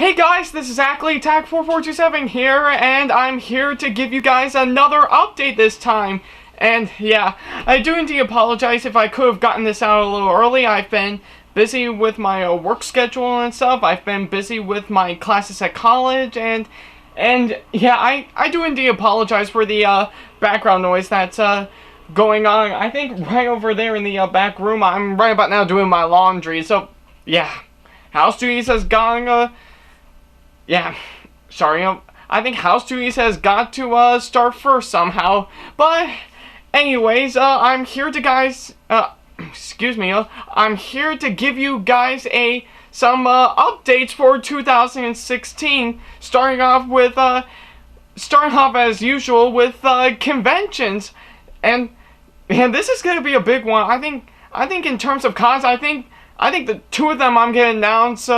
Hey guys, this is Ackley, SamAttack4427 here, and I'm here to give you guys another update this time. And yeah, I do indeed apologize if I could have gotten this out a little early. I've been busy with my work schedule and stuff. I've been busy with my classes at college, and yeah, I do indeed apologize for the background noise that's going on. I think right over there in the back room, I'm right about now doing my laundry. So yeah, house duties has gone. Yeah, sorry, I think house duties has got to start first somehow. But anyways, I'm here to I'm here to give you guys some updates for 2016, starting off as usual with conventions. And this is going to be a big one. I think in terms of cons, I think the two of them I'm going to announce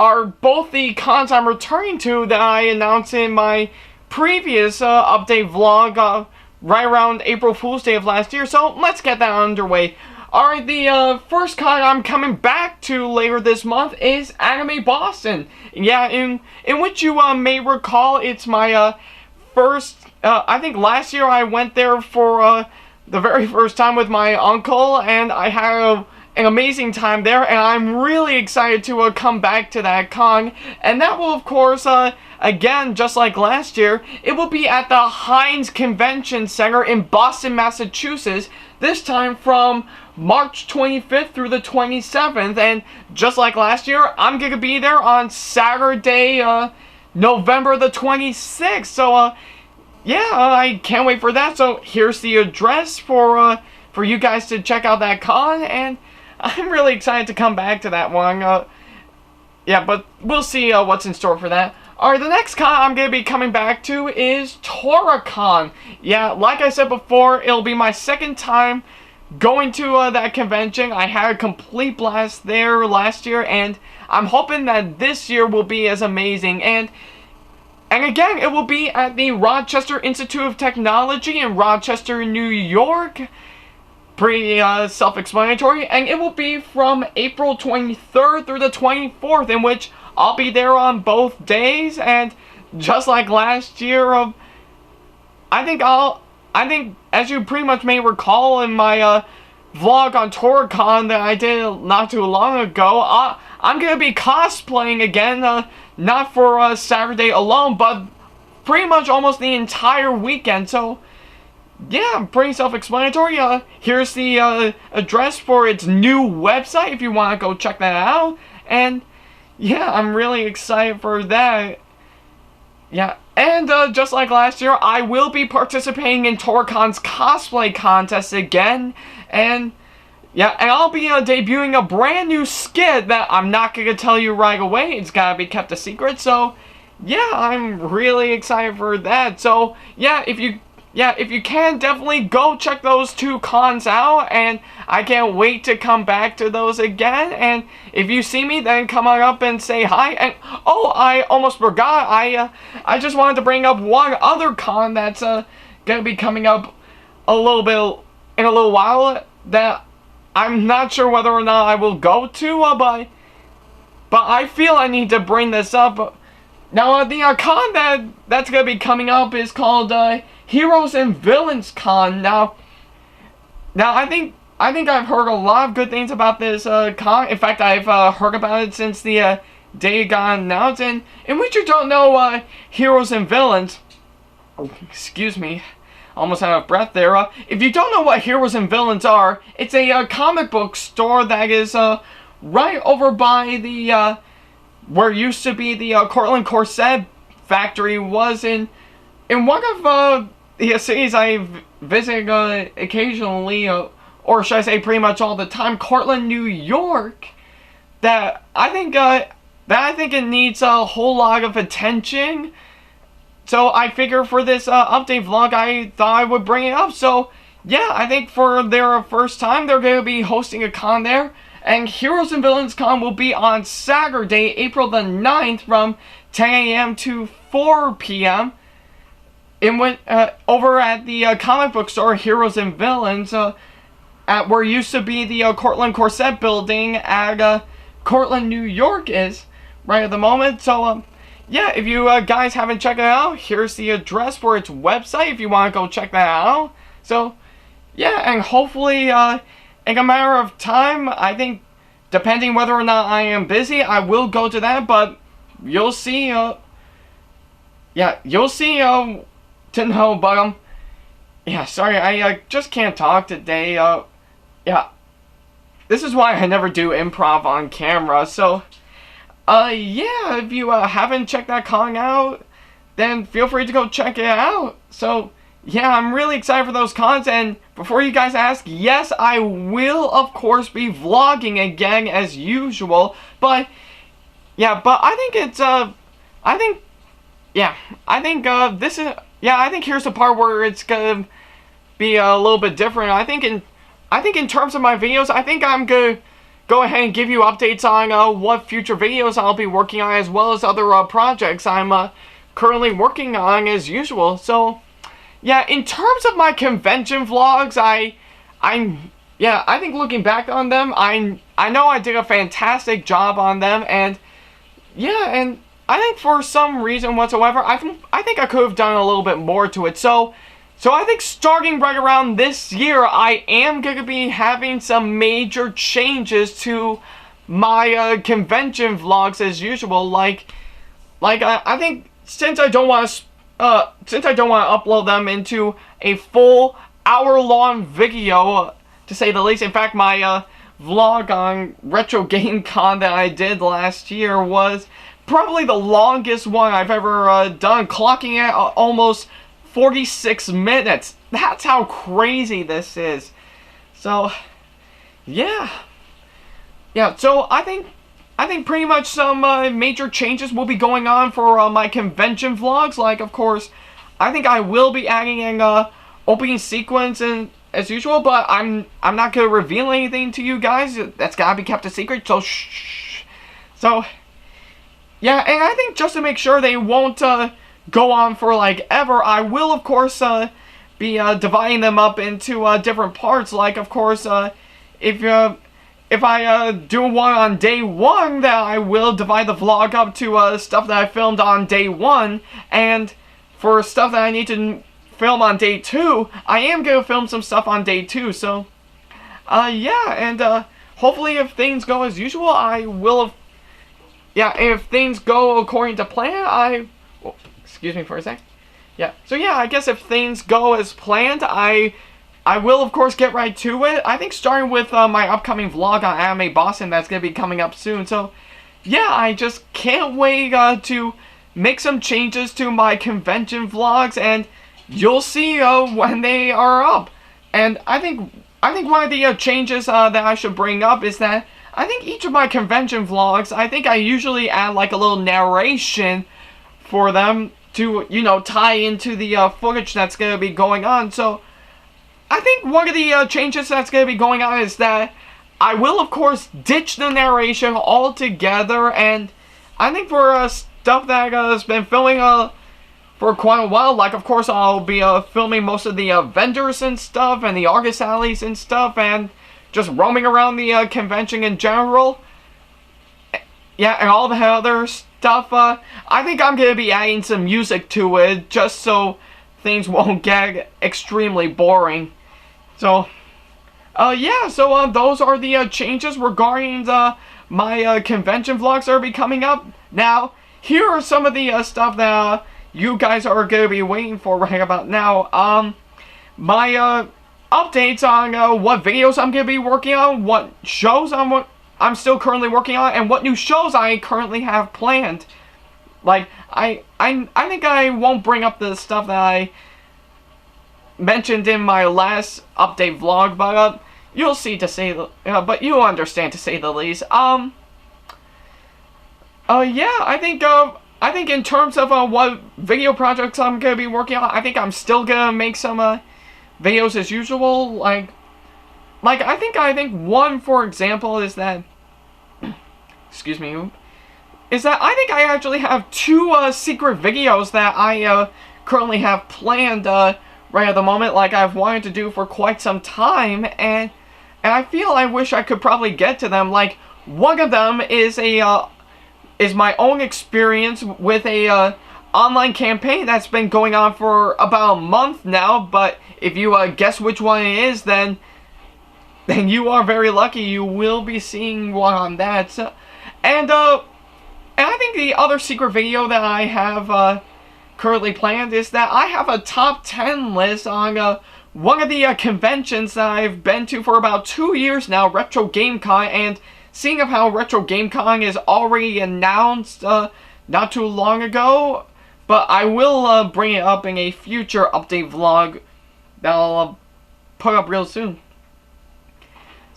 are both the cons I'm returning to that I announced in my previous update vlog right around April Fool's Day of last year. So let's get that underway. Alright, the first con I'm coming back to later this month is Anime Boston. Yeah, in which you may recall, it's my first, I think last year I went there for the very first time with my uncle, and I had an amazing time there, and I'm really excited to come back to that con. And that will, of course, again, just like last year, it will be at the Heinz Convention Center in Boston, Massachusetts, this time from March 25th through the 27th. And just like last year, I'm going to be there on Saturday, November the 26th. So, yeah, I can't wait for that. So here's the address for you guys to check out that con, and I'm really excited to come back to that one. Yeah, but we'll see what's in store for that. Alright, the next con I'm going to be coming back to is ToraCon. Yeah, like I said before, it'll be my second time going to that convention. I had a complete blast there last year, and I'm hoping that this year will be as amazing. And again, it will be at the Rochester Institute of Technology in Rochester, New York. Pretty self-explanatory, and it will be from April 23rd through the 24th, in which I'll be there on both days. And just like last year, I think as you pretty much may recall in my vlog on ToraCon that I did not too long ago, I'm gonna be cosplaying again, not for Saturday alone, but pretty much almost the entire weekend. So yeah, pretty self-explanatory. Here's the address for its new website if you want to go check that out. And yeah, I'm really excited for that. Yeah, and just like last year, I will be participating in ToraCon's cosplay contest again. And yeah, and I'll be debuting a brand new skit that I'm not going to tell you right away. It's got to be kept a secret. So yeah, I'm really excited for that. So yeah, if you can, definitely go check those two cons out, and I can't wait to come back to those again. And if you see me, then come on up and say hi. And oh, I almost forgot, I just wanted to bring up one other con that's gonna be coming up in a little while that I'm not sure whether or not I will go to, but I feel I need to bring this up. Now, the con that's gonna be coming up is called Heroes and Villains Con. Now I think I've heard a lot of good things about this con. In fact, I've heard about it since the day it got announced. And in which you don't know Heroes and Villains, excuse me, almost out of breath there. If you don't know what Heroes and Villains are, it's a comic book store that is right over by the where used to be the Cortland Corset factory was in one of the cities I visit occasionally, or should I say pretty much all the time, Cortland, New York, that I think it needs a whole lot of attention. So I figure for this update vlog, I thought I would bring it up. So yeah, I think for their first time, they're going to be hosting a con there. And Heroes and Villains Con will be on Saturday, April the 9th from 10 a.m. to 4 p.m. Over at the comic book store, Heroes and Villains, at where used to be the Cortland Corset building at Cortland, New York is. right at the moment. So, yeah, if you guys haven't checked it out, here's the address for its website if you want to go check that out. So, yeah, and hopefully, in a matter of time, I think, depending whether or not I am busy, I will go to that, but you'll see, yeah, you'll see, to know, but, yeah, sorry, I just can't talk today, yeah, this is why I never do improv on camera, so, yeah, if you, haven't checked that con out, then feel free to go check it out, so, yeah, I'm really excited for those cons, and before you guys ask, yes, I will, of course, be vlogging again as usual, but, yeah, but I think it's, this is, yeah, I think here's the part where it's gonna be a little bit different. I think in terms of my videos, I think I'm gonna go ahead and give you updates on, what future videos I'll be working on, as well as other, projects I'm, currently working on as usual, so, yeah, in terms of my convention vlogs, I think looking back on them, I know I did a fantastic job on them, and yeah, and I think for some reason whatsoever, I think I could have done a little bit more to it. So I think starting right around this year, I am gonna be having some major changes to my convention vlogs as usual. Like I think since I don't want to upload them into a full hour-long video, to say the least. In fact, my vlog on Retro Game Con that I did last year was probably the longest one I've ever done, clocking at almost 46 minutes. That's how crazy this is. So, yeah. Yeah, so I think pretty much some major changes will be going on for my convention vlogs. Like, of course, I think I will be adding an opening sequence and as usual, but I'm not gonna reveal anything to you guys. That's gotta be kept a secret. So shh. So yeah, and I think just to make sure they won't go on for like ever, I will of course be dividing them up into different parts. Like, of course, if I do one on day one, then I will divide the vlog up to stuff that I filmed on day one, and for stuff that I need to film on day two, I am going to film some stuff on day two, so, yeah, and, hopefully if things go as usual, I will, yeah, if things go according to plan, excuse me for a sec, yeah, so yeah, I guess if things go as planned, I will, of course, get right to it. I think starting with my upcoming vlog on Anime Boston that's going to be coming up soon. So, yeah, I just can't wait to make some changes to my convention vlogs, and you'll see when they are up. And I think one of the changes that I should bring up is that I think each of my convention vlogs, I think I usually add like a little narration for them to, you know, tie into the footage that's going to be going on. So, I think one of the changes that's going to be going on is that I will, of course, ditch the narration altogether, and I think for stuff that has been filming for quite a while, like, of course, I'll be filming most of the vendors and stuff, and the Argus alleys and stuff, and just roaming around the convention in general. Yeah, and all the other stuff, I think I'm going to be adding some music to it, just so things won't get extremely boring. So, yeah, so those are the changes regarding my convention vlogs that will be coming up. Now, here are some of the stuff that you guys are going to be waiting for right about now. My updates on what videos I'm going to be working on, what shows I'm still currently working on, and what new shows I currently have planned. Like, I think I won't bring up the stuff that I mentioned in my last update vlog, but you'll see to say the but you'll understand to say the least. Yeah, I think in terms of what video projects I'm gonna be working on, I think I'm still gonna make some videos as usual. Like I think one, for example, is that excuse me, is that I think I actually have two secret videos that I currently have planned right at the moment, like I've wanted to do for quite some time, and I feel I wish I could probably get to them. Like, one of them is a is my own experience with a online campaign that's been going on for about a month now. But if you guess which one it is, then you are very lucky. You will be seeing one on that. So, and I think the other secret video that I have currently planned is that I have a top 10 list on one of the conventions that I've been to for about 2 years now, Retro Game Con, and seeing of how Retro Game Con is already announced not too long ago, but I will bring it up in a future update vlog that I'll put up real soon.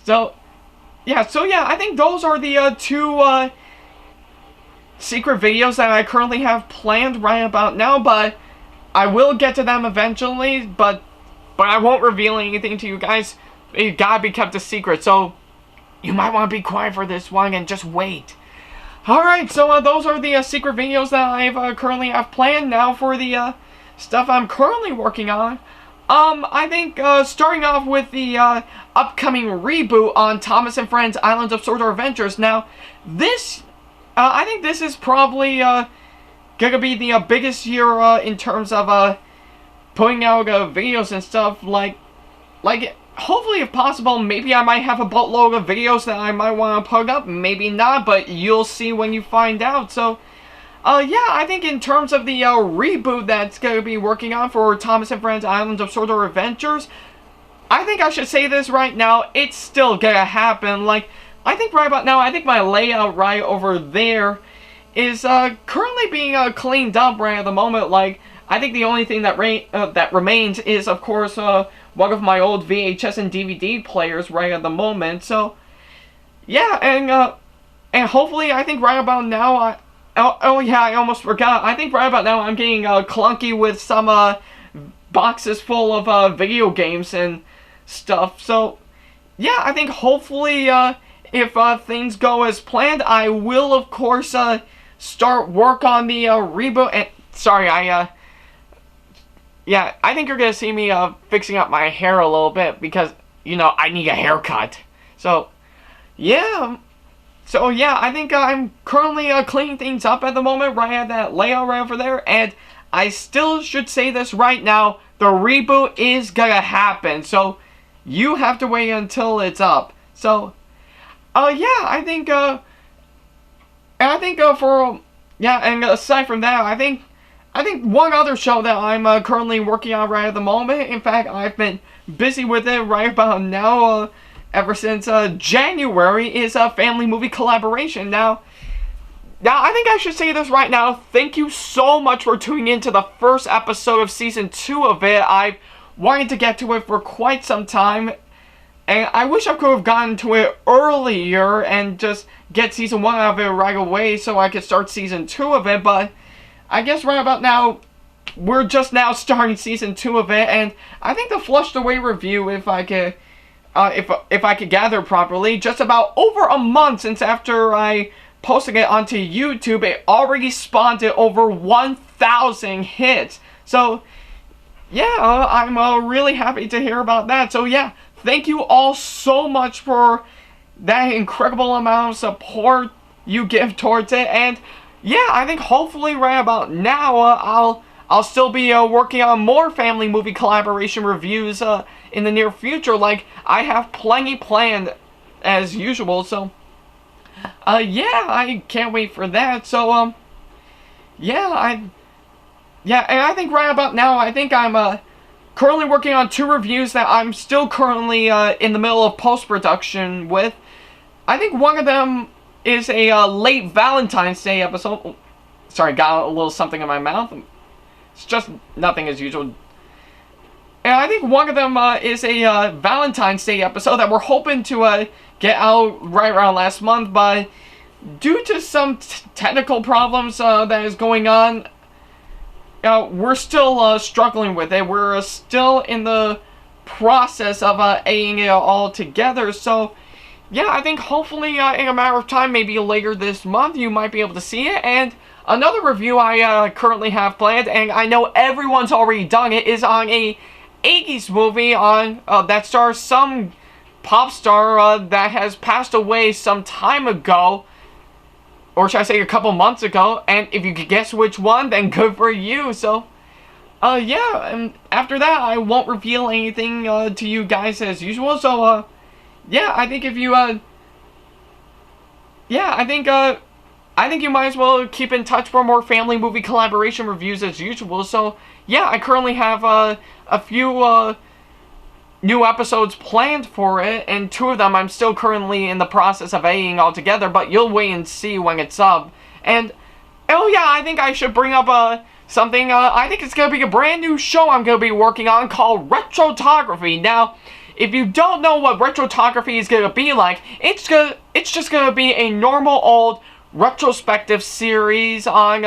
So yeah, I think those are the two secret videos that I currently have planned right about now, but I will get to them eventually, but I won't reveal anything to you guys. It gotta be kept a secret, so you might want to be quiet for this one and just wait. Alright, so those are the secret videos that I currently have planned. Now for the stuff I'm currently working on. I think starting off with the upcoming reboot on Thomas and Friends Islands of Swords or Adventures. Now, this, I think this is probably gonna be the biggest year in terms of putting out videos and stuff. Like, hopefully, if possible, maybe I might have a boatload of videos that I might want to put up. Maybe not, but you'll see when you find out. So, yeah, I think in terms of the reboot that's going to be working on for Thomas and Friends Islands of Swords or Adventures, I think I should say this right now, it's still going to happen. Like, I think right about now, I think my layout right over there is currently being cleaned up right at the moment. Like, I think the only thing that that remains is, of course, one of my old VHS and DVD players right at the moment. So, yeah, and hopefully, I think right about now, oh yeah, I almost forgot. I think right about now I'm getting clunky with some boxes full of video games and stuff. So, yeah, I think hopefully, if things go as planned, I will, of course, start work on the reboot. And sorry, yeah, I think you're gonna see me fixing up my hair a little bit because, you know, I need a haircut. So, yeah. So, yeah, I think I'm currently cleaning things up at the moment, right at that layout right over there. And I still should say this right now, the reboot is gonna happen. So, you have to wait until it's up. So, yeah, I think, and aside from that, I think one other show that I'm currently working on right at the moment, in fact, I've been busy with it right about now, ever since January, is a family movie collaboration. Now, I think I should say this right now. Thank you so much for tuning in to the first episode of Season 2 of it. I've wanted to get to it for quite some time, and I wish I could have gotten to it earlier and just get Season 1 out of it right away so I could start Season 2 of it, but I guess right about now, we're just now starting Season 2 of it, and I think the Flushed Away review, if I could gather properly, just about over a month since after I posted it onto YouTube, it already spawned it over 1,000 hits. So, yeah, I'm really happy to hear about that. So, yeah, thank you all so much for that incredible amount of support you give towards it, and yeah, I think hopefully right about now, I'll still be working on more family movie collaboration reviews in the near future. Like, I have plenty planned as usual. So, yeah, I can't wait for that. So, yeah, and I think right about now, I think I'm currently working on 2 reviews that I'm still currently in the middle of post-production with. I think one of them is a late Valentine's Day episode. Sorry, got a little something in my mouth. It's just nothing as usual. And I think one of them is a Valentine's Day episode that we're hoping to get out right around last month, but due to some technical problems that is going on, we're still struggling with it. We're still in the process of adding it all together, so yeah, I think hopefully in a matter of time, maybe later this month, you might be able to see it. And another review I currently have planned, and I know everyone's already done it, is on a 80s movie on that stars some pop star that has passed away some time ago. or should I say a couple months ago, and if you could guess which one, then good for you. So, yeah, and after that, I won't reveal anything, to you guys as usual. So, yeah, I think if you, yeah, I think you might as well keep in touch for more family movie collaboration reviews as usual. So, yeah, I currently have, a few, new episodes planned for it, and 2 of them I'm still currently in the process of editing all together, but you'll wait and see when it's up. And, oh yeah, I think I should bring up, something, I think it's gonna be a brand new show I'm gonna be working on called Retrotography. Now, if you don't know what Retrotography is gonna be like, it's just gonna be a normal old retrospective series on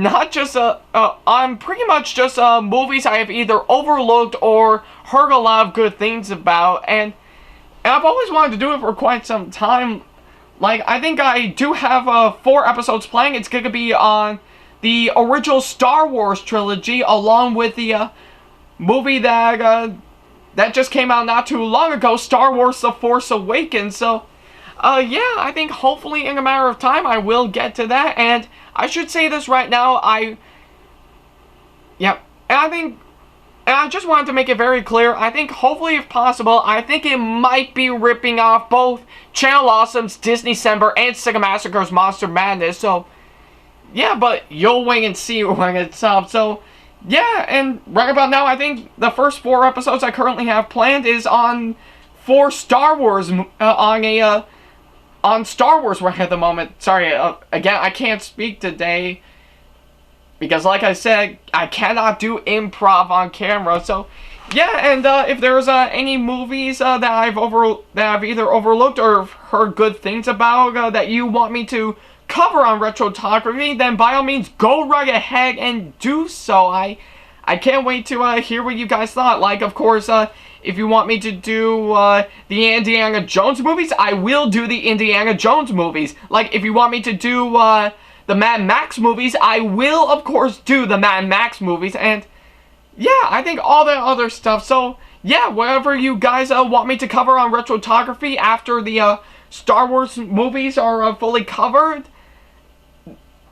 not just, on pretty much just, movies I have either overlooked or heard a lot of good things about, and I've always wanted to do it for quite some time. Like, I think I do have, 4 episodes planned. It's gonna be on the original Star Wars trilogy, along with the, movie that just came out not too long ago, Star Wars The Force Awakens. So, yeah, I think hopefully in a matter of time I will get to that, and I should say this right now, yeah, and I just wanted to make it very clear, I think hopefully if possible, I think it might be ripping off both Channel Awesome's Disney December and Cinemassacre's Monster Madness, so, yeah, but you'll wait and see when it's up. So, yeah, and right about now, I think the first 4 episodes I currently have planned is on 4 Star Wars, on Star Wars right at the moment. Sorry, again, I can't speak today, because like I said, I cannot do improv on camera. So, yeah, and if there's any movies that I've either overlooked or heard good things about that you want me to cover on Retrotography, then by all means, go right ahead and do so. I can't wait to hear what you guys thought. Like, of course, if you want me to do the Indiana Jones movies, I will do the Indiana Jones movies. Like, if you want me to do the Mad Max movies, I will, of course, do the Mad Max movies. And, yeah, I think all that other stuff. So, yeah, whatever you guys want me to cover on Retrotography after the Star Wars movies are fully covered,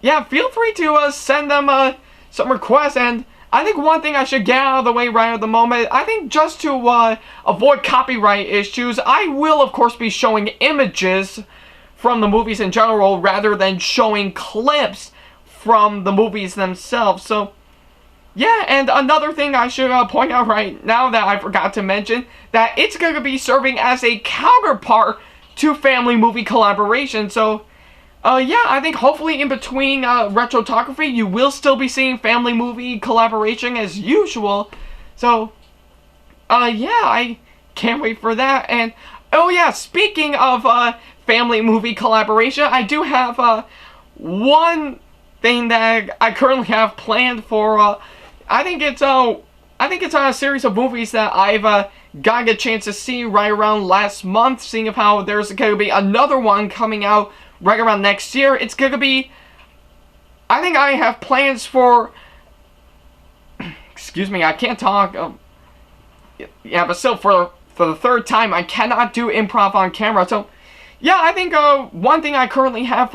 yeah, feel free to send them some requests. And I think one thing I should get out of the way right at the moment, I think just to avoid copyright issues, I will of course be showing images from the movies in general rather than showing clips from the movies themselves. So, yeah, and another thing I should point out right now that I forgot to mention, that it's going to be serving as a counterpart to family movie collaboration. So, yeah, I think hopefully in between Retrotography, you will still be seeing family movie collaboration as usual. So, yeah, I can't wait for that. And, oh yeah, speaking of family movie collaboration, I do have one thing that I currently have planned for, I think it's a series of movies that I've gotten a chance to see right around last month, seeing of how there's going to be another one coming out right around next year. It's going to be, I think I have plans for, excuse me, I can't talk, yeah, but still, for the 3rd time, I cannot do improv on camera. So, yeah, I think one thing I currently have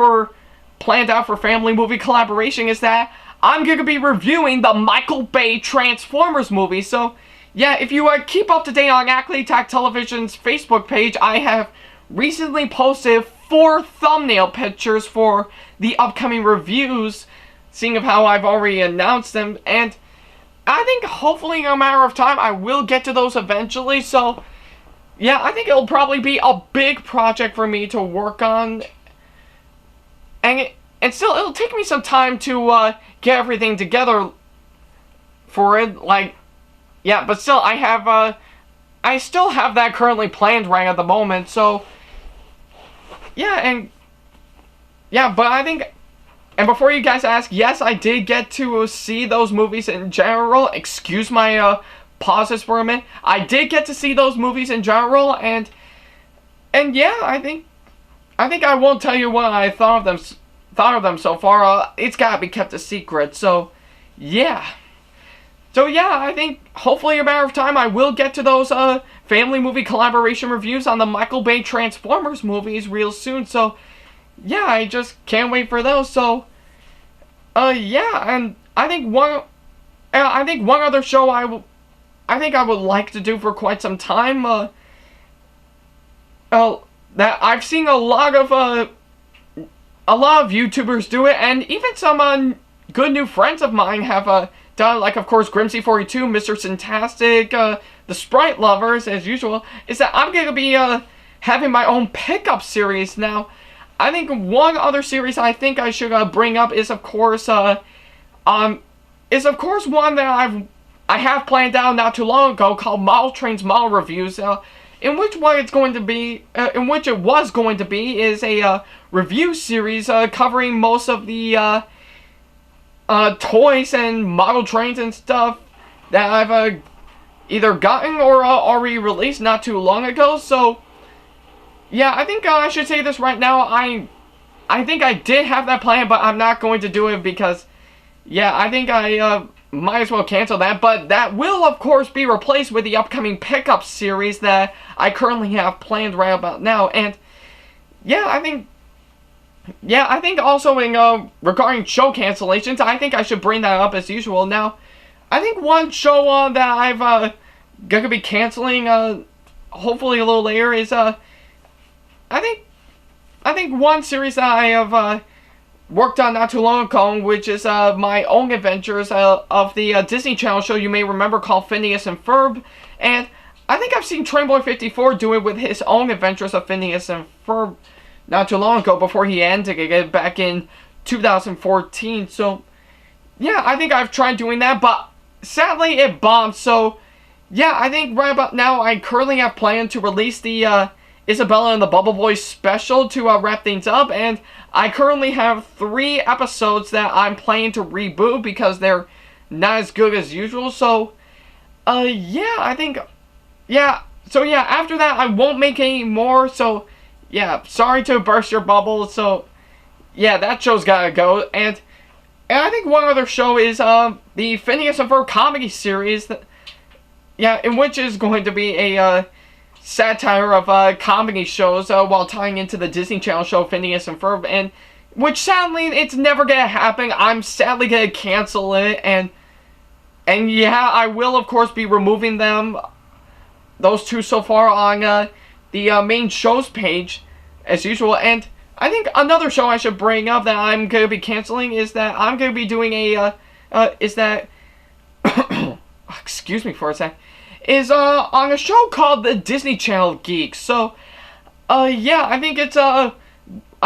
planned out for family movie collaboration is that I'm going to be reviewing the Michael Bay Transformers movie. So, yeah, if you keep up to date on Ackley Television's Facebook page, I have recently posted 4 thumbnail pictures for the upcoming reviews, seeing of how I've already announced them, and I think hopefully in a matter of time I will get to those eventually. So, yeah, I think it'll probably be a big project for me to work on, and still, it'll take me some time to get everything together for it, like, yeah, but still, I still have that currently planned right at the moment. So, yeah, but I think, and before you guys ask, yes, I did get to see those movies in general. Excuse my pauses for a minute. I did get to see those movies in general, and yeah, I think I won't tell you what I thought of them so far. It's gotta be kept a secret. So, yeah. So yeah, I think hopefully in a matter of time I will get to those family movie collaboration reviews on the Michael Bay Transformers movies real soon. So yeah, I just can't wait for those. So, yeah, and I think one other show I think I would like to do for quite some time. That I've seen a lot of YouTubers do it, and even some good new friends of mine have done, like, of course, Grimsy42, Mr. Syntastic, the Sprite Lovers, as usual, is that I'm going to be having my own pickup series. Now, I think one other series I think I should bring up is, of course, one that I have planned out not too long ago, called Model Trains Model Reviews, in which what it's going to be, in which it was going to be, is a review series covering most of the toys and model trains and stuff that I've either gotten or already released not too long ago. So, yeah, I think I should say this right now. I think I did have that plan, but I'm not going to do it because, yeah, I think I might as well cancel that. But that will, of course, be replaced with the upcoming pickup series that I currently have planned right about now. And, yeah, I think also in regarding show cancellations, I think I should bring that up as usual. Now, I think one show that I've gonna be canceling hopefully a little later is I think one series that I have worked on not too long ago, which is my own adventures of the Disney Channel show you may remember, called Phineas and Ferb. And I think I've seen Trainboy54 do it with his own adventures of Phineas and Ferb not too long ago, before he ended it back in 2014. So, yeah, I think I've tried doing that, but sadly it bombed. So, yeah, I think right about now I currently have planned to release the Isabella and the Bubble Boys special to wrap things up, and I currently have 3 episodes that I'm planning to reboot because they're not as good as usual. So, yeah, I think, yeah, so yeah, after that I won't make any more. So, yeah, sorry to burst your bubble. So, yeah, that show's gotta go. And I think one other show is the Phineas and Ferb comedy series, that, yeah, in which is going to be a satire of comedy shows while tying into the Disney Channel show Phineas and Ferb, and which sadly it's never gonna happen. I'm sadly gonna cancel it, and yeah, I will of course be removing those 2 so far on the main shows page as usual. And I think another show I should bring up that I'm gonna be canceling is that I'm gonna be doing a excuse me for a sec, is on a show called the Disney Channel Geeks. So yeah, I think it's I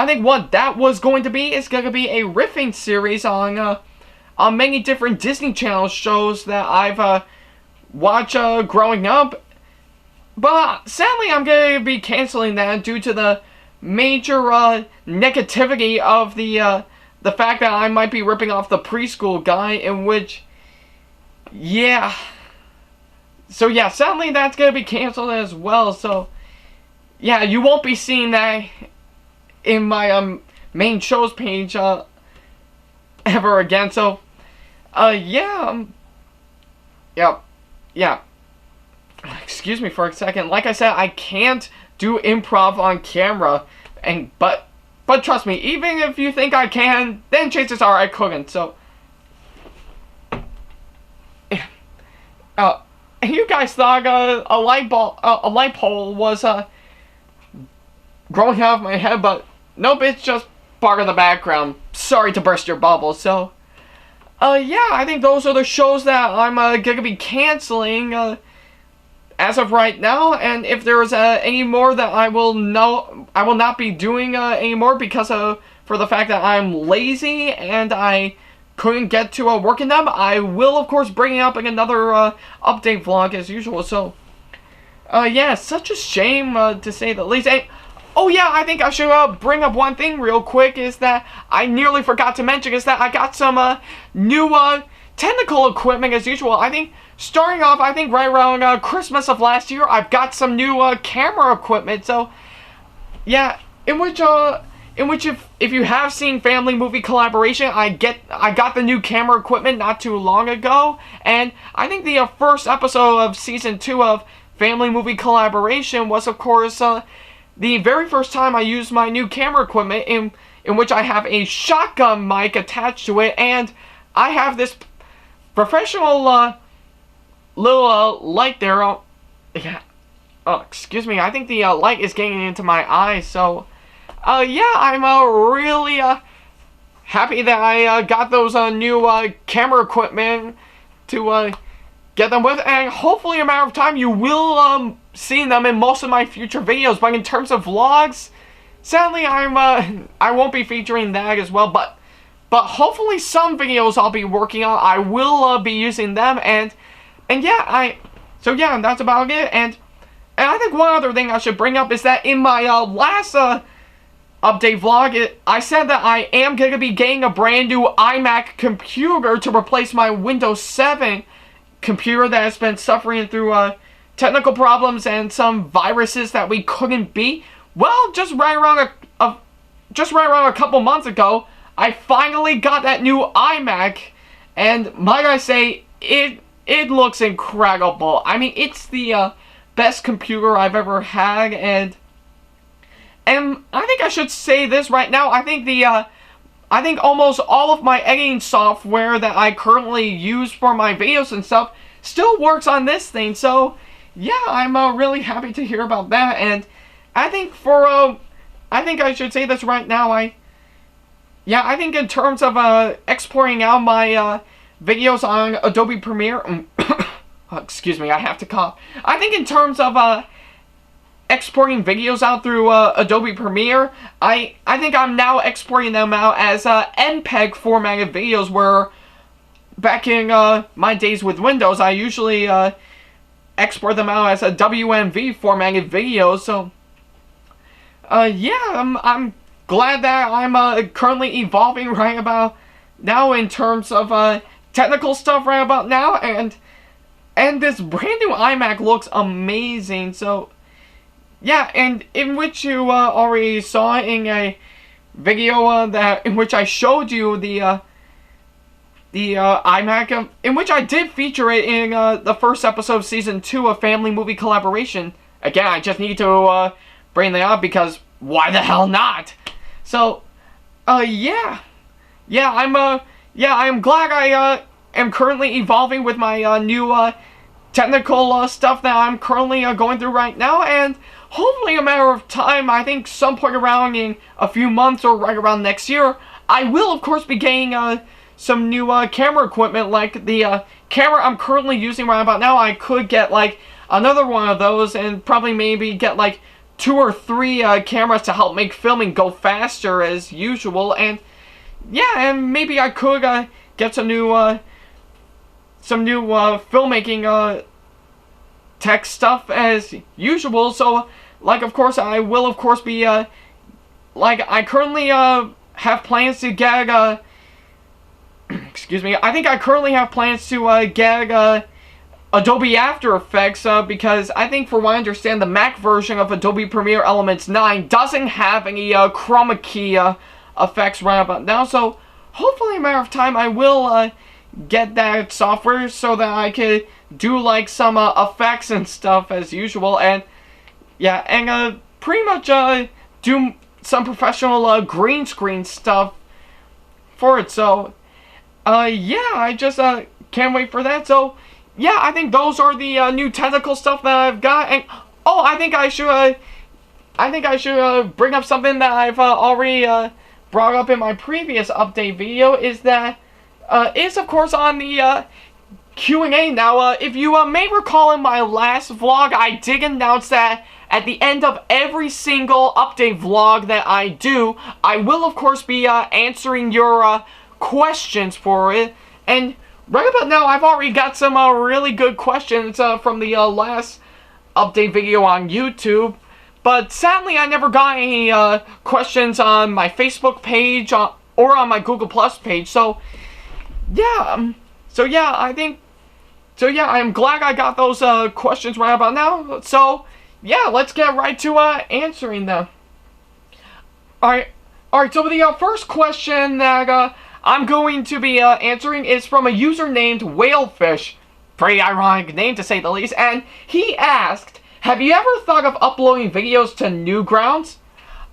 think what that was going to be is gonna be a riffing series on many different Disney Channel shows that I've watched growing up. But sadly, I'm going to be canceling that due to the major negativity of the fact that I might be ripping off the preschool guy, in which, yeah. So yeah, sadly that's going to be canceled as well. So yeah, you won't be seeing that in my main shows page ever again. So yeah, yeah. Excuse me for a second. Like I said, I can't do improv on camera, and but trust me, even if you think I can, then chances are I couldn't. So, you guys thought a light pole was growing out of my head, but nope, it's just part of the background. Sorry to burst your bubble. So, yeah, I think those are the shows that I'm gonna be canceling as of right now. And if there's any more that I will not be doing anymore because for the fact that I'm lazy and I couldn't get to working them, I will of course bring it up in another update vlog as usual. So yeah, such a shame to say the least. And, oh yeah, I think I should bring up one thing real quick, is that I nearly forgot to mention, is that I got some new technical equipment as usual. I think starting off, I think right around Christmas of last year, I've got some new camera equipment. So yeah, in which if you have seen Family Movie Collaboration, I got the new camera equipment not too long ago, and I think the first episode of season 2 of Family Movie Collaboration was of course the very first time I used my new camera equipment, in in which I have a shotgun mic attached to it, and I have this professional little light there. Yeah. Oh, excuse me. I think the light is getting into my eyes. So, yeah, I'm really happy that I got those new camera equipment to get them with, and hopefully in a matter of time you will see them in most of my future videos. But in terms of vlogs, sadly I won't be featuring that as well. But hopefully some videos I'll be working on, I will be using them, and yeah, so yeah, that's about it. And I think one other thing I should bring up is that in my last update vlog, I said that I am going to be getting a brand new iMac computer to replace my Windows 7 computer that has been suffering through technical problems and some viruses that we couldn't beat. Well, just right around a couple months ago, I finally got that new iMac, and might I say, it looks incredible. I mean, it's the best computer I've ever had, and I think I should say this right now. I think almost all of my editing software that I currently use for my videos and stuff still works on this thing. So yeah, I'm really happy to hear about that. And I think I think I should say this right now. I think in terms of exporting out my videos on Adobe Premiere, excuse me, I have to cough. I think in terms of exporting videos out through Adobe Premiere, I think I'm now exporting them out as MPEG formatted videos, where back in my days with Windows, I usually export them out as a WMV formatted videos. So yeah, I'm glad that I'm currently evolving right about now in terms of technical stuff right about now, and this brand new iMac looks amazing. So yeah, and in which you already saw in a video in which I showed you the iMac, in which I did feature it in the first episode of Season 2 of Family Movie Collaboration. Again, I just need to bring that up because why the hell not? So, yeah, I'm glad I am currently evolving with my new technical stuff that I'm currently going through right now, and hopefully in a matter of time, I think some point around in a few months or right around next year, I will of course be getting some new camera equipment, like the camera I'm currently using right about now. I could get like another one of those, and probably maybe get like 2 or 3 cameras to help make filming go faster as usual. And yeah, and maybe I could get some new filmmaking tech stuff as usual. So like, of course, I will of course be like, I currently have plans to get excuse me, I think I currently have plans to get Adobe After Effects, because I think, for what I understand, the Mac version of Adobe Premiere Elements 9 doesn't have any chroma key effects right about now. So hopefully in a matter of time I will get that software so that I could do like some effects and stuff as usual. And yeah, and pretty much do some professional green screen stuff for it. So yeah, I just can't wait for that. So yeah, I think those are the new technical stuff that I've got. And oh, I think I should bring up something that I've already brought up in my previous update video, is that is of course on the Q&A. Now, if you may recall, in my last vlog, I did announce that at the end of every single update vlog that I do, I will of course be answering your questions for it. And right about now, I've already got some really good questions from the last update video on YouTube. But sadly, I never got any questions on my Facebook page or on my Google Plus page. So yeah, I'm glad I got those questions right about now. So yeah, let's get right to answering them. Alright, so the first question that I'm going to be answering is from a user named Whalefish. Pretty ironic name, to say the least. And he asked, have you ever thought of uploading videos to Newgrounds?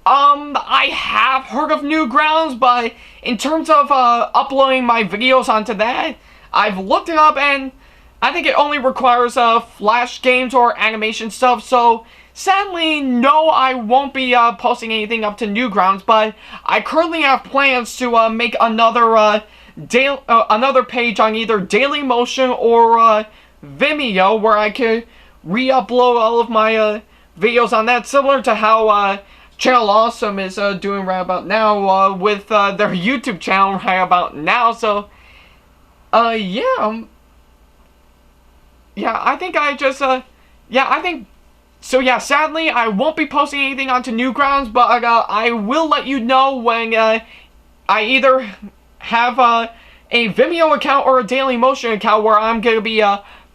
I have heard of Newgrounds, but in terms of uploading my videos onto that, I've looked it up and I think it only requires Flash games or animation stuff, so sadly, no, I won't be posting anything up to Newgrounds, but I currently have plans to make another another page on either Dailymotion or Vimeo where I could re-upload all of my videos on that, similar to how Channel Awesome is doing right about now with their YouTube channel right about now. So, yeah, I think I just, so yeah, sadly, I won't be posting anything onto Newgrounds, but I will let you know when I either have a Vimeo account or a Dailymotion account where I'm going to be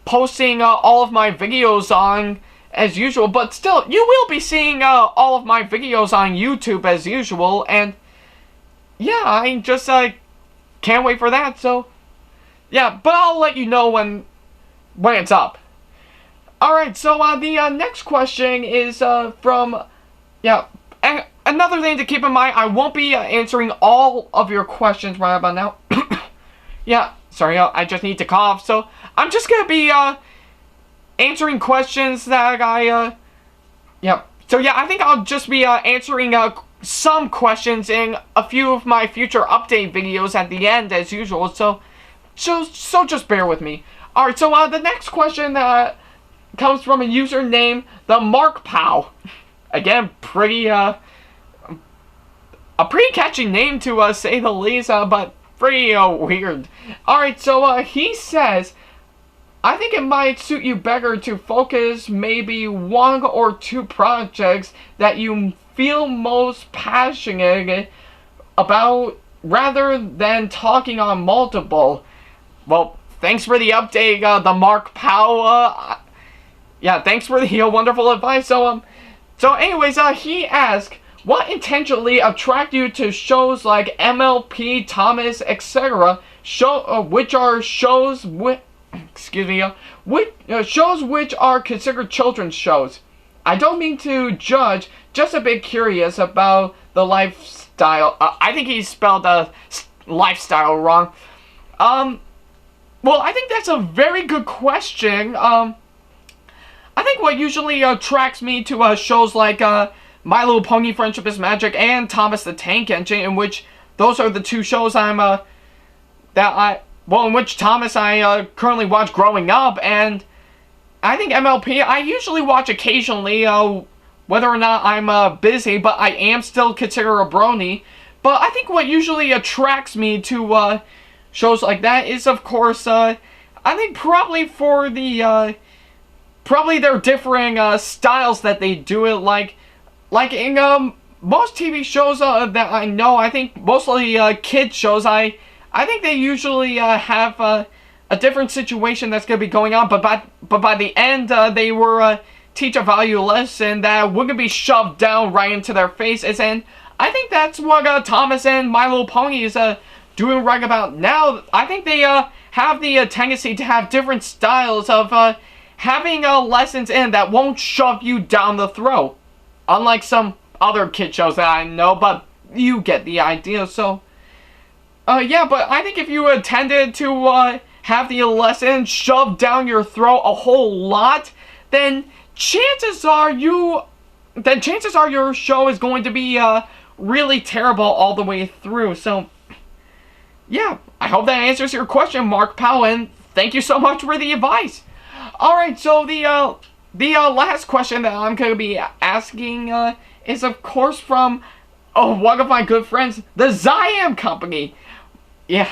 posting all of my videos on as usual. But still, you will be seeing all of my videos on YouTube as usual, and yeah, I just can't wait for that. So yeah, but I'll let you know when it's up. Alright, so the next question is from, and another thing to keep in mind, I won't be answering all of your questions right about now. Yeah, sorry, I just need to cough. So I'm just gonna be answering questions that so yeah, I think I'll just be answering some questions in a few of my future update videos at the end as usual. So just bear with me. Alright, so the next question comes from a user named the Mark Pow. Again, a pretty catchy name to say the least, but pretty weird. Alright, so he says, I think it might suit you better to focus maybe one or two projects that you feel most passionate about rather than talking on multiple. Well, thanks for the update, the Mark Pow. Yeah, thanks for the wonderful advice. So anyways, he asked, what intentionally attract you to shows like MLP, Thomas, etc., which are shows shows which are considered children's shows? I don't mean to judge, just a bit curious about the lifestyle. I think he spelled lifestyle wrong. Well, I think that's a very good question. I think what usually attracts me to shows like My Little Pony Friendship is Magic and Thomas the Tank Engine, in which those are the two shows in which Thomas I currently watch growing up, and I think MLP I usually watch occasionally, whether or not I'm busy, but I am still considered a brony. But I think what usually attracts me to shows like that is, of course, I think probably for the probably their differing styles that they do it, like in most TV shows that I know. I think mostly kids shows. I think they usually have a different situation that's going to be going on, but by the end they were teach a value lesson that wouldn't be shoved down right into their faces, and I think that's what Thomas and My Little Pony is doing right about now. I think they have the tendency to have different styles of having lessons in that won't shove you down the throat, unlike some other kid shows that I know, but you get the idea. So yeah, but I think if you intended to have the lesson shoved down your throat a whole lot, then chances are your show is going to be really terrible all the way through. So yeah, I hope that answers your question, Mark Powell, and thank you so much for the advice. Alright, so the last question that I'm going to be asking is, of course, from one of my good friends, the Ziam Company. Yeah,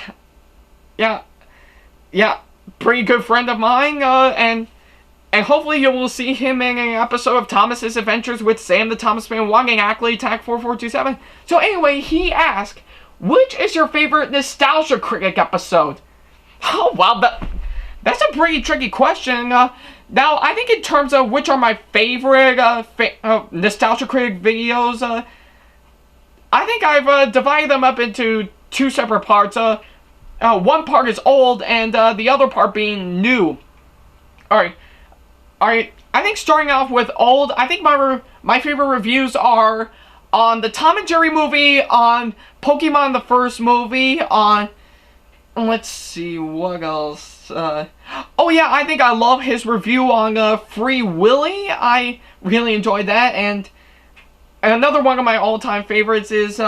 pretty good friend of mine, and hopefully you will see him in an episode of Thomas's Adventures with Sam the Thomas Fan 1 and Ackley Attack4427. So anyway, he asked, which is your favorite Nostalgia Critic episode? Oh, wow, that's a pretty tricky question. Now, I think in terms of which are my favorite Nostalgia Critic videos, I think I've divided them up into two separate parts. One part is old, and the other part being new. Alright, I think starting off with old, I think my favorite reviews are on the Tom and Jerry movie, on Pokemon the first movie, on, let's see, what else? Oh yeah, I think I love his review on Free Willy. I really enjoyed that, and another one of my all-time favorites is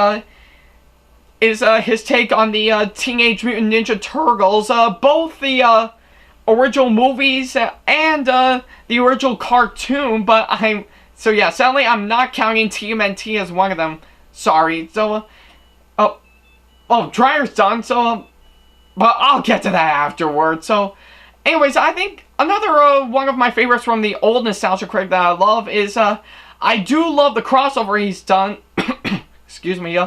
his take on the Teenage Mutant Ninja Turtles, both the original movies and the original cartoon, but so yeah, sadly I'm not counting TMNT as one of them. Sorry. So, Dryer's done, so, but I'll get to that afterwards. So, anyways, I think another one of my favorites from the old Nostalgia Critic that I love is, I do love the crossover he's done, excuse me,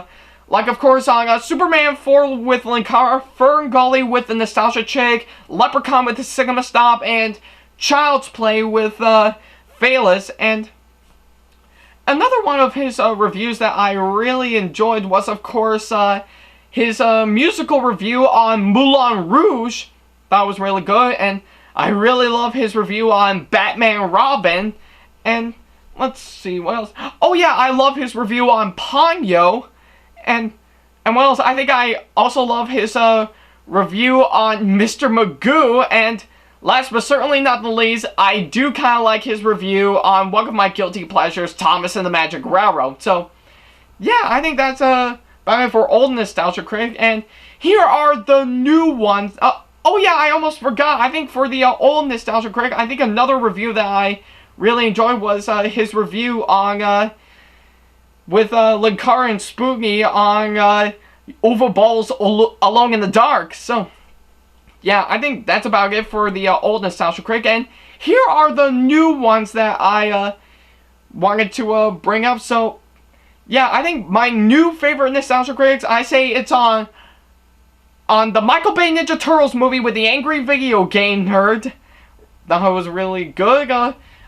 like, of course, on Superman 4 with Linkara, Ferngully with the Nostalgia Chick, Leprechaun with the Sigma Stop, and Child's Play with Phaelus. And another one of his reviews that I really enjoyed was, of course, his musical review on Moulin Rouge. That was really good, and I really love his review on Batman Robin. And let's see, what else? Oh yeah, I love his review on Ponyo. And what else? I think I also love his review on Mr. Magoo. And last but certainly not the least, I do kind of like his review on one of my guilty pleasures, Thomas and the Magic Railroad. So, yeah, I think that's about it for old Nostalgia Critic. And here are the new ones. Oh yeah, I almost forgot. I think for the old Nostalgia Critic, I think another review that I really enjoyed was his review on with Linkara and Spooky on Uwe Boll's Alone in the Dark. So, yeah, I think that's about it for the old Nostalgia Critic. And here are the new ones that I wanted to bring up. So, yeah, I think my new favorite Nostalgia Critics, I say it's on the Michael Bay Ninja Turtles movie with the angry video game nerd. That was really good.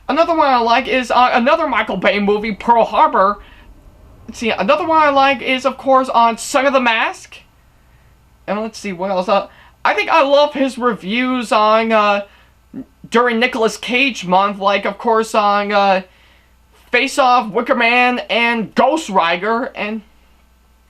Another one I like is another Michael Bay movie, Pearl Harbor. Let's see, another one I like is, of course, on Son of the Mask. And let's see, what else? I think I love his reviews on, during Nicolas Cage month, like, of course, on, Face Off, Wicker Man, and Ghost Rider. And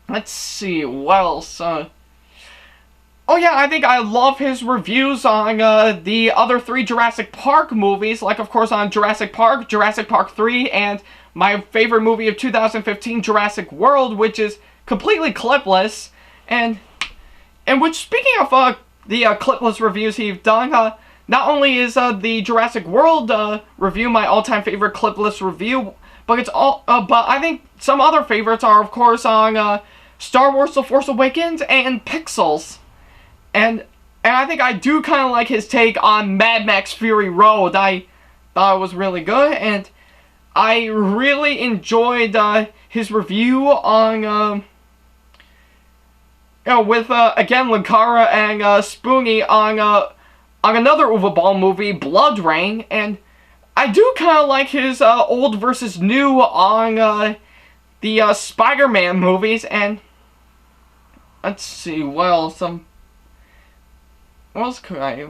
let's see, what else? Oh yeah, I think I love his reviews on, the other 3 Jurassic Park movies, like, of course, on Jurassic Park 3, and my favorite movie of 2015, Jurassic World, which is completely clipless. And which, speaking of the clipless reviews he's done, not only is the Jurassic World review my all-time favorite clipless review, but it's but I think some other favorites are, of course, on Star Wars: The Force Awakens and Pixels. And I think I do kind of like his take on Mad Max Fury Road. I thought it was really good, and I really enjoyed his review on, with, again, Linkara and Spoonie on another Uwe Boll movie, Blood Rain. And I do kind of like his old versus new on the Spider-Man movies. And let's see, what else? What else could I...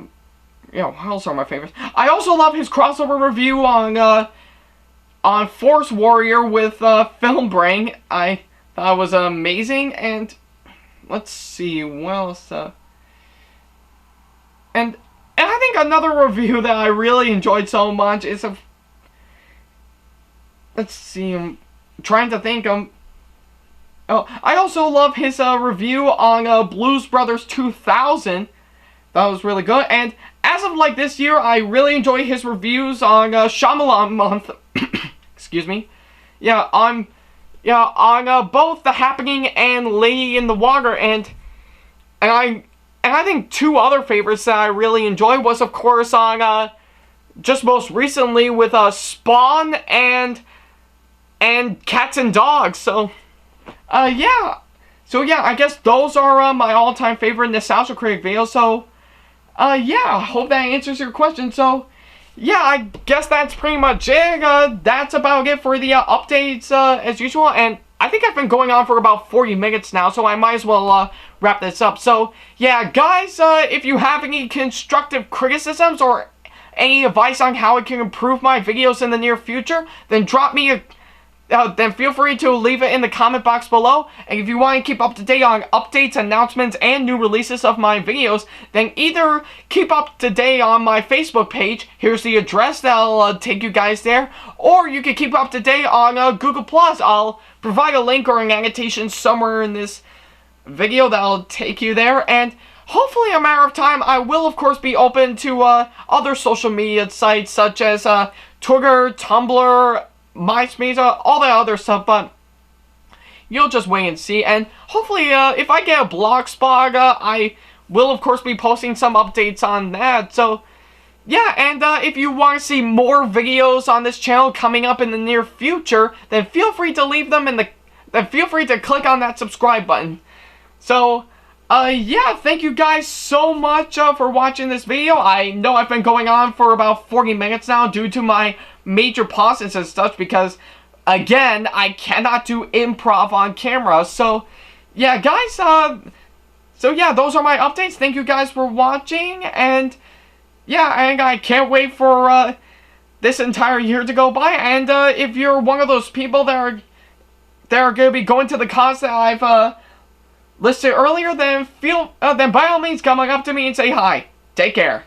what else are my favorites? I also love his crossover review on Force Warrior with Film Brain. I thought it was amazing. And let's see, what else? And I think another review that I really enjoyed so much is let's see, I'm trying to think. I also love his review on Blues Brothers 2000. That was really good. And as of like this year, I really enjoy his reviews on Shyamalan month. Excuse me. Yeah, on both The Happening and Lady in the Water. And I think 2 other favorites that I really enjoy was, of course, on just most recently with Spawn and Cats and Dogs. So yeah. So yeah, I guess those are my all-time favorite Nostalgia Critic videos. So yeah, I hope that answers your question. So yeah, I guess that's pretty much it. That's about it for the updates as usual. And I think I've been going on for about 40 minutes now, so I might as well wrap this up. So yeah, guys, if you have any constructive criticisms or any advice on how I can improve my videos in the near future, then drop me then feel free to leave it in the comment box below. And if you want to keep up to date on updates, announcements, and new releases of my videos, then either keep up to date on my Facebook page. Here's the address that'll take you guys there. Or you can keep up to date on Google+. I'll provide a link or an annotation somewhere in this video that'll take you there. And hopefully in a matter of time, I will of course be open to other social media sites such as Twitter, Tumblr, MySpace, all that other stuff, but you'll just wait and see. And hopefully, if I get a blogspot, I will of course be posting some updates on that. So, yeah, and if you want to see more videos on this channel coming up in the near future, then feel free to leave them in the. Then feel free to click on that subscribe button. So, yeah, thank you guys so much for watching this video. I know I've been going on for about 40 minutes now due to my major pauses and such because, again, I cannot do improv on camera. So, yeah, guys, so yeah, those are my updates. Thank you guys for watching, and yeah, and I can't wait for this entire year to go by. And if you're one of those people that are going to be going to the cons that I've listed earlier, then by all means come up to me and say hi. Take care.